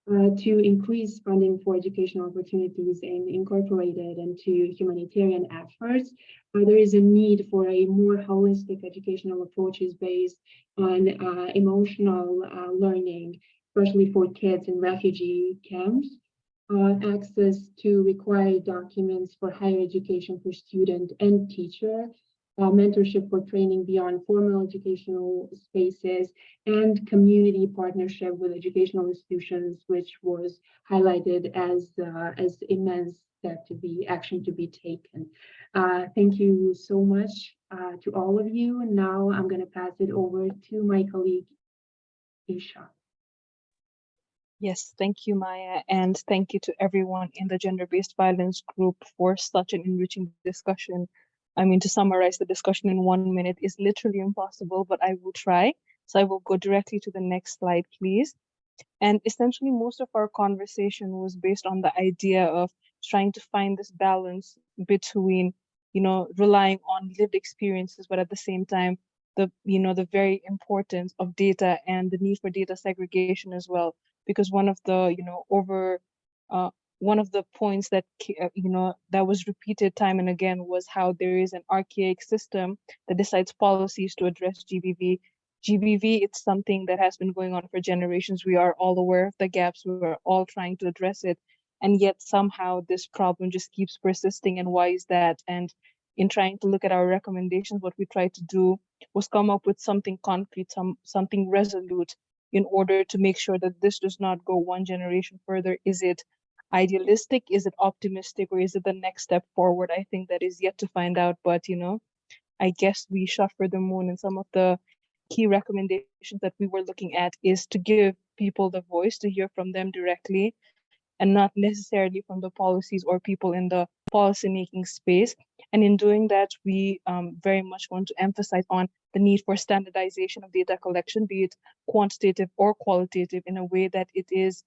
to increase funding for educational opportunities and incorporate it into humanitarian efforts. There is a need for a more holistic educational approaches based on emotional learning, especially for kids in refugee camps. Access to required documents for higher education for student and teacher, mentorship for training beyond formal educational spaces, and community partnership with educational institutions, which was highlighted as immense step to be action to be taken. Thank you so much to all of you. Now I'm going to pass it over to my colleague, Isha. Yes, thank you, Maya, and thank you to everyone in the gender-based violence group for such an enriching discussion. I mean, to summarize the discussion in 1 minute is literally impossible, but I will try. So I will go directly to the next slide, please. And essentially, most of our conversation was based on the idea of trying to find this balance between, relying on lived experiences, but at the same time, the very importance of data and the need for data segregation as well. Because one of the, one of the points that, that was repeated time and again was how there is an archaic system that decides policies to address GBV. GBV, it's something that has been going on for generations. We are all aware of the gaps. We are all trying to address it. And yet somehow this problem just keeps persisting. And why is that? And in trying to look at our recommendations, what we tried to do was come up with something concrete, something resolute in order to make sure that this does not go one generation further. Is it idealistic? Is it optimistic? Or is it the next step forward? I think that is yet to find out. But, I guess we shot for the moon, and some of the key recommendations that we were looking at is to give people the voice, to hear from them directly, and not necessarily from the policies or people in the policymaking space. And in doing that, we very much want to emphasize on the need for standardization of data collection, be it quantitative or qualitative, in a way that it is,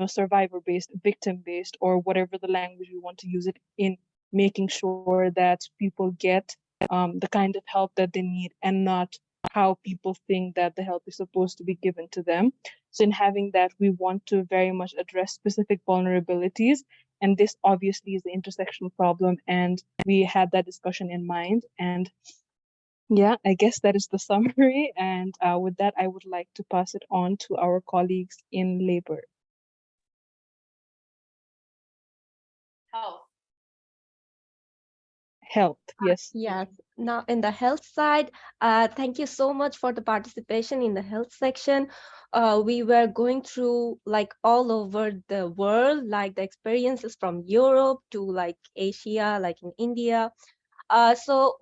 survivor-based, victim-based, or whatever the language we want to use it in, making sure that people get the kind of help that they need and not how people think that the help is supposed to be given to them. So in having that, we want to very much address specific vulnerabilities. And this obviously is the intersectional problem. And we had that discussion in mind. And yeah, I guess that is the summary. And with that, I would like to pass it on to our colleagues in labor. Health, yes. Yes. Now, in the health side, thank you so much for the participation in the health section. We were going through like all over the world, like the experiences from Europe to like Asia, like in India. So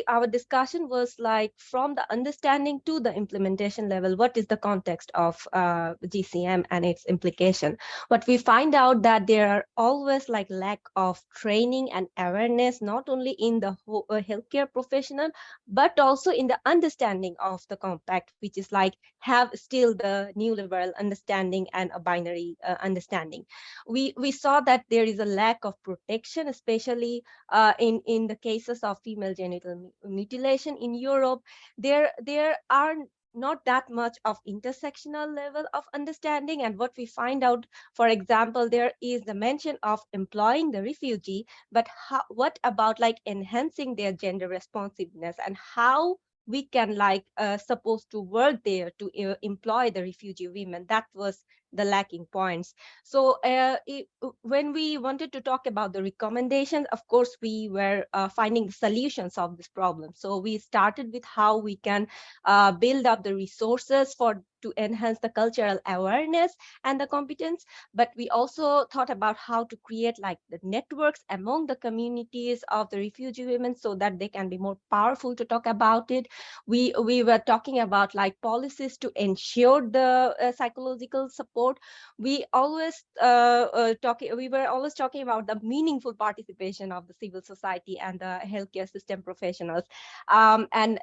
our discussion was like from the understanding to the implementation level, what is the context of GCM and its implication? But we find out that there are always like lack of training and awareness, not only in the healthcare professional, but also in the understanding of the compact, which is like have still the neoliberal understanding and a binary understanding. We saw that there is a lack of protection, especially in the cases of female genital mutilation in Europe. There are not that much of intersectional level of understanding. And what we find out, for example, there is the mention of employing the refugee, but what about like enhancing their gender responsiveness, and how we can like supposed to work there to employ the refugee women? That was the lacking points. So when we wanted to talk about the recommendations, of course, we were finding solutions of this problem. So we started with how we can build up the resources to enhance the cultural awareness and the competence. But we also thought about how to create like the networks among the communities of the refugee women so that they can be more powerful to talk about it. We were talking about like policies to ensure the psychological support. We were always talking about the meaningful participation of the civil society and the healthcare system professionals. And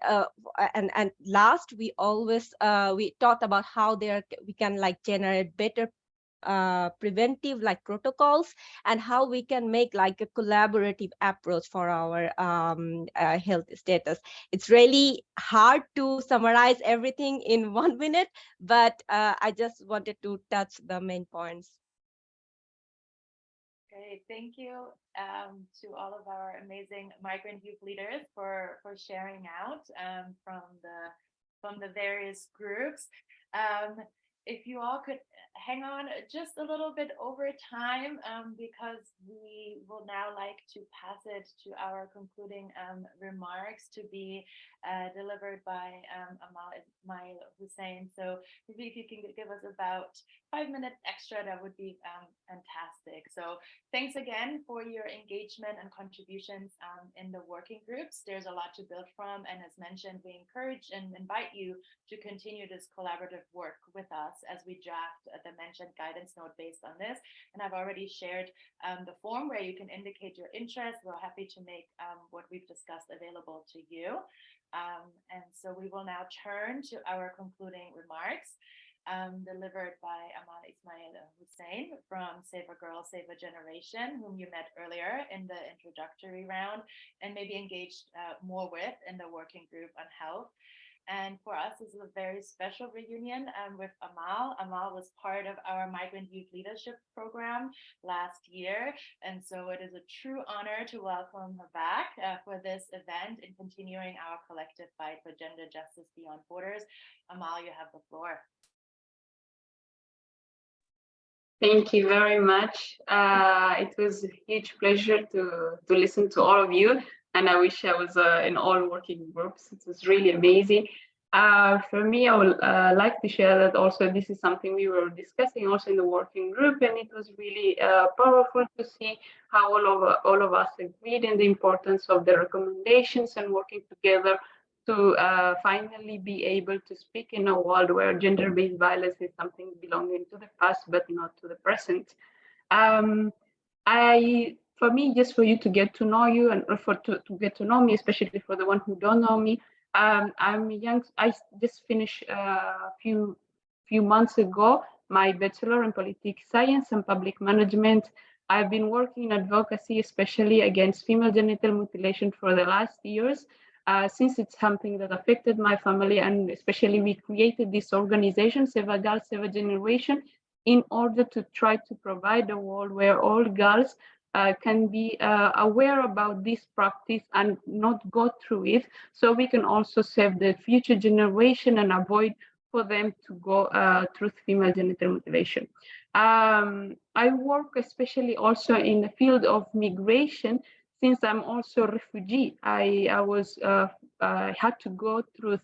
last, we talked about how we can like generate better preventive like protocols, and how we can make like a collaborative approach for our health status. It's really hard to summarize everything in 1 minute, but I just wanted to touch the main points. Great, thank you to all of our amazing migrant youth leaders for sharing out from the various groups. If you all could hang on just a little bit over time, because we will now like to pass it to our concluding remarks to be delivered by Amal Hussein. So maybe if you can give us about 5 minutes extra, that would be fantastic. So thanks again for your engagement and contributions in the working groups. There's a lot to build from, and as mentioned, we encourage and invite you to continue this collaborative work with us as we draft the mentioned guidance note based on this. And I've already shared the form where you can indicate your interest. We're happy to make what we've discussed available to you. And so we will now turn to our concluding remarks delivered by Amal Hussein from Save a Girl, Save a Generation, whom you met earlier in the introductory round and maybe engaged more with in the working group on health. And for us, this is a very special reunion with Amal. Amal was part of our Migrant Youth Leadership Program last year. And so it is a true honor to welcome her back for this event and continuing our collective fight for gender justice beyond borders. Amal, you have the floor. Thank you very much. It was a huge pleasure to listen to all of you. And I wish I was in all working groups. It was really amazing. For me, I would like to share that also this is something we were discussing also in the working group, and it was really powerful to see how all of us agreed in the importance of the recommendations and working together to finally be able to speak in a world where gender-based violence is something belonging to the past but not to the present. For me, just for you to get to know you and to get to know me, especially for the one who don't know me, I'm young. I just finished a few months ago my bachelor in politics science and public management. I've been working in advocacy, especially against female genital mutilation for the last years, since it's something that affected my family, and especially we created this organization, Save a Girl, Save a Generation, in order to try to provide a world where all girls can be aware about this practice and not go through it, so we can also save the future generation and avoid for them to go through female genital mutilation. I work especially also in the field of migration, since I'm also a refugee. I had to go through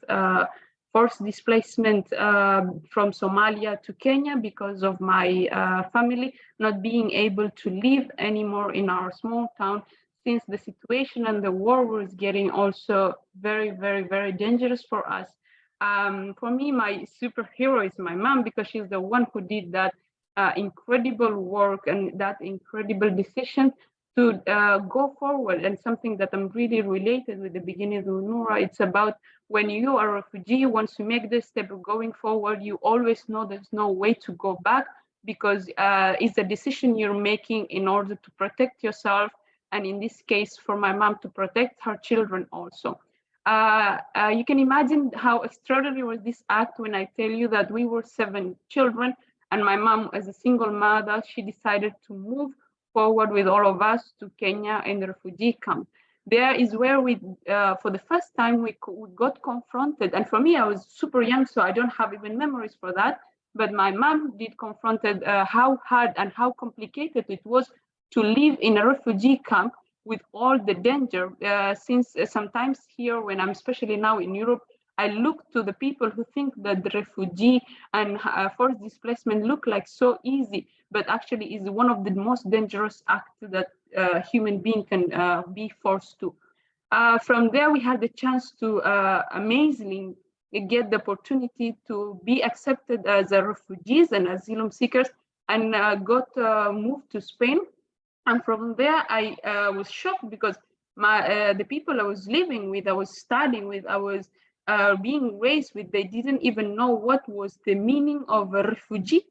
forced displacement from Somalia to Kenya because of my family not being able to live anymore in our small town. since the situation and the war was getting also very, very, very dangerous for us. For me, my superhero is my mom, because she's the one who did that incredible work and that incredible decision to go forward. And something that I'm really related with the beginning of Noura, it's about when you are a refugee, once you make this step of going forward, you always know there's no way to go back, because it's a decision you're making in order to protect yourself. And in this case, for my mom, to protect her children also. You can imagine how extraordinary was this act when I tell you that we were 7 children, and my mom, as a single mother, she decided to move forward with all of us to Kenya in the refugee camp. There is where we, for the first time, we got confronted. And for me, I was super young, so I don't have even memories for that. But my mom did confronted how hard and how complicated it was to live in a refugee camp with all the danger. Since sometimes here, when I'm especially now in Europe, I look to the people who think that the refugee and forced displacement look like so easy, but actually is one of the most dangerous acts that human being can be forced to. From there, we had the chance to amazingly get the opportunity to be accepted as refugees and asylum seekers, and got moved to Spain. And from there, I was shocked, because the people I was living with, I was studying with, I was being raised with, they didn't even know what was the meaning of a refugee.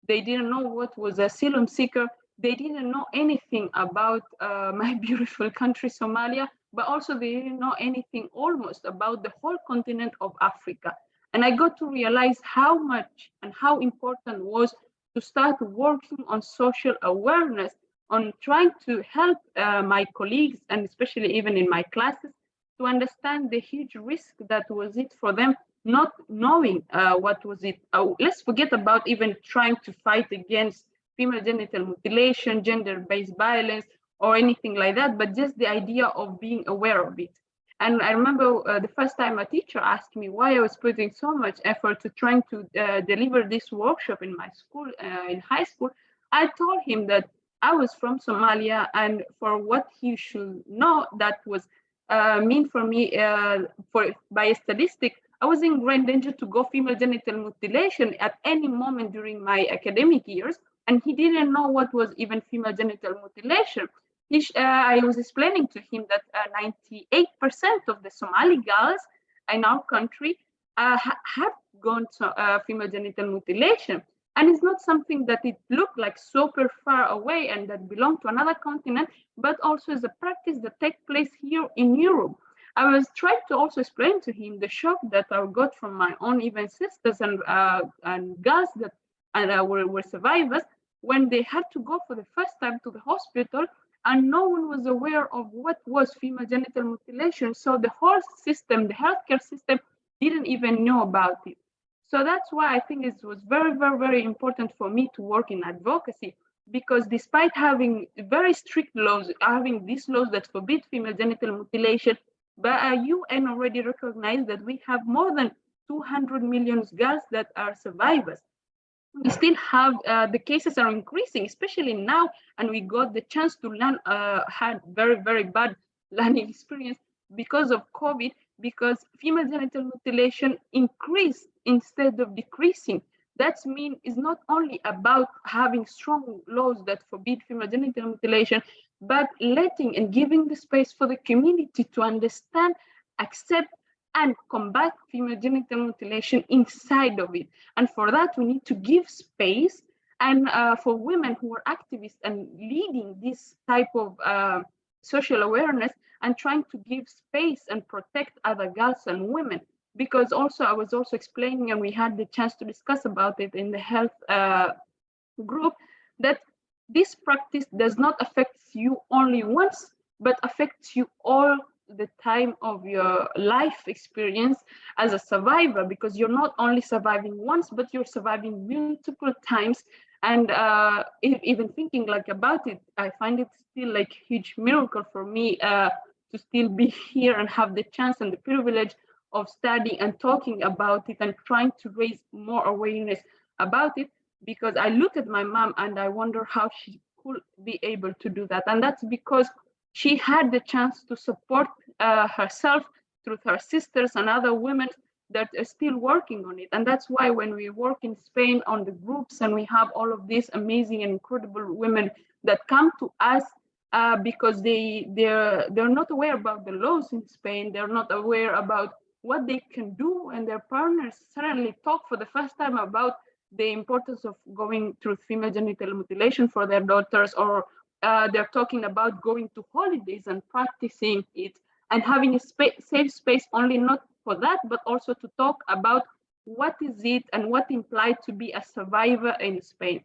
They didn't know what was asylum seeker. They didn't know anything about my beautiful country, Somalia, but also they didn't know anything almost about the whole continent of Africa. And I got to realize how much and how important was to start working on social awareness, on trying to help my colleagues, and especially even in my classes, to understand the huge risk that was it for them not knowing what was it. Let's forget about even trying to fight against female genital mutilation, gender-based violence, or anything like that, but just the idea of being aware of it. And I remember the first time a teacher asked me why I was putting so much effort to trying to deliver this workshop in my school, in high school. I told him that I was from Somalia, and for what he should know, that was mean for me, by a statistic, I was in great danger to go female genital mutilation at any moment during my academic years, and he didn't know what was even female genital mutilation. I was explaining to him that 98% of the Somali girls in our country have gone to female genital mutilation. And it's not something that it looked like super far away and that belonged to another continent, but also is a practice that takes place here in Europe. I was trying to also explain to him the shock that I got from my own even sisters and girls that were survivors, when they had to go for the first time to the hospital, and no one was aware of what was female genital mutilation. So the whole system, the healthcare system, didn't even know about it. So that's why I think it was very, very, very important for me to work in advocacy, because despite having very strict laws, having these laws that forbid female genital mutilation, but UN already recognized that we have more than 200 million girls that are survivors. We still have, the cases are increasing, especially now, and we got the chance to learn, had very, very bad learning experience because of COVID, because female genital mutilation increased instead of decreasing. That means it's not only about having strong laws that forbid female genital mutilation, but letting and giving the space for the community to understand, accept, and combat female genital mutilation inside of it. And for that, we need to give space. And for women who are activists and leading this type of social awareness, and trying to give space and protect other girls and women. Because also, I was also explaining, and we had the chance to discuss about it in the health group, that this practice does not affect you only once, but affects you all the time of your life experience as a survivor, because you're not only surviving once, but you're surviving multiple times. And even thinking like about it, I find it still like a huge miracle for me to still be here and have the chance and the privilege of studying and talking about it and trying to raise more awareness about it, because I look at my mom and I wonder how she could be able to do that. And that's because she had the chance to support herself through her sisters and other women that are still working on it. And that's why when we work in Spain on the groups and we have all of these amazing and incredible women that come to us because they're not aware about the laws in Spain, they're not aware about what they can do, and their partners suddenly talk for the first time about the importance of going through female genital mutilation for their daughters, or they're talking about going to holidays and practicing it and having a safe space only not for that, but also to talk about what is it and what implied to be a survivor in Spain.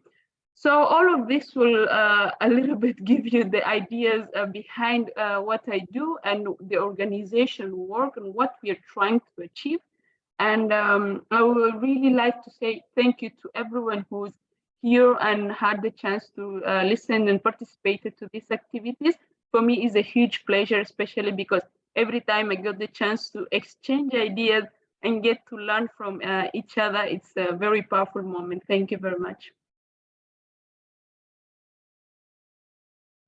So all of this will a little bit give you the ideas behind what I do and the organization work and what we are trying to achieve. And I would really like to say thank you to everyone who's here and had the chance to listen and participated to these activities. For me, is a huge pleasure, especially because every time I get the chance to exchange ideas and get to learn from each other, it's a very powerful moment. Thank you very much.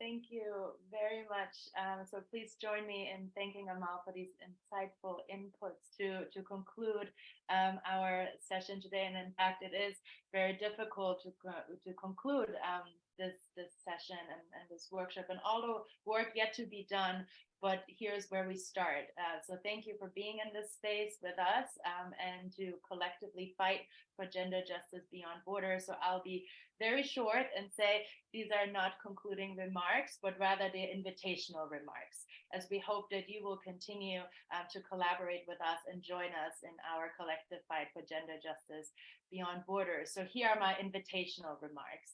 Thank you very much. So please join me in thanking Amal for these insightful inputs to conclude our session today. And in fact, it is very difficult to conclude this session and this workshop, and all the work yet to be done. But here's where we start. So thank you for being in this space with us and to collectively fight for gender justice beyond borders. So I'll be very short and say these are not concluding remarks, but rather the invitational remarks, as we hope that you will continue to collaborate with us and join us in our collective fight for gender justice beyond borders. So here are my invitational remarks.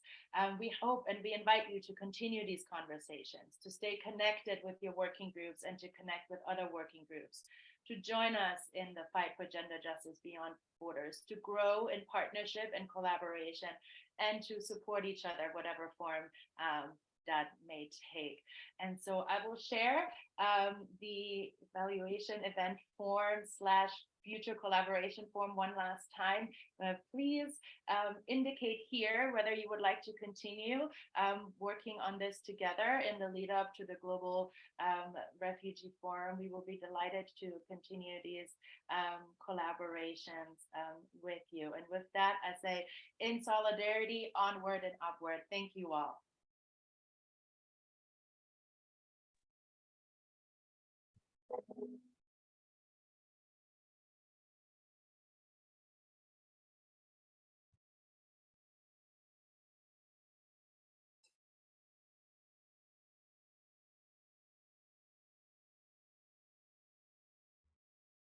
We hope and we invite you to continue these conversations, to stay connected with your working groups and to connect with other working groups, to join us in the fight for gender justice beyond borders, to grow in partnership and collaboration, and to support each other, whatever form that may take. And so I will share the evaluation event form / future collaboration form one last time. Please indicate here whether you would like to continue working on this together in the lead up to the Global Refugee Forum. We will be delighted to continue these collaborations with you. And with that, I say in solidarity, onward and upward. Thank you all.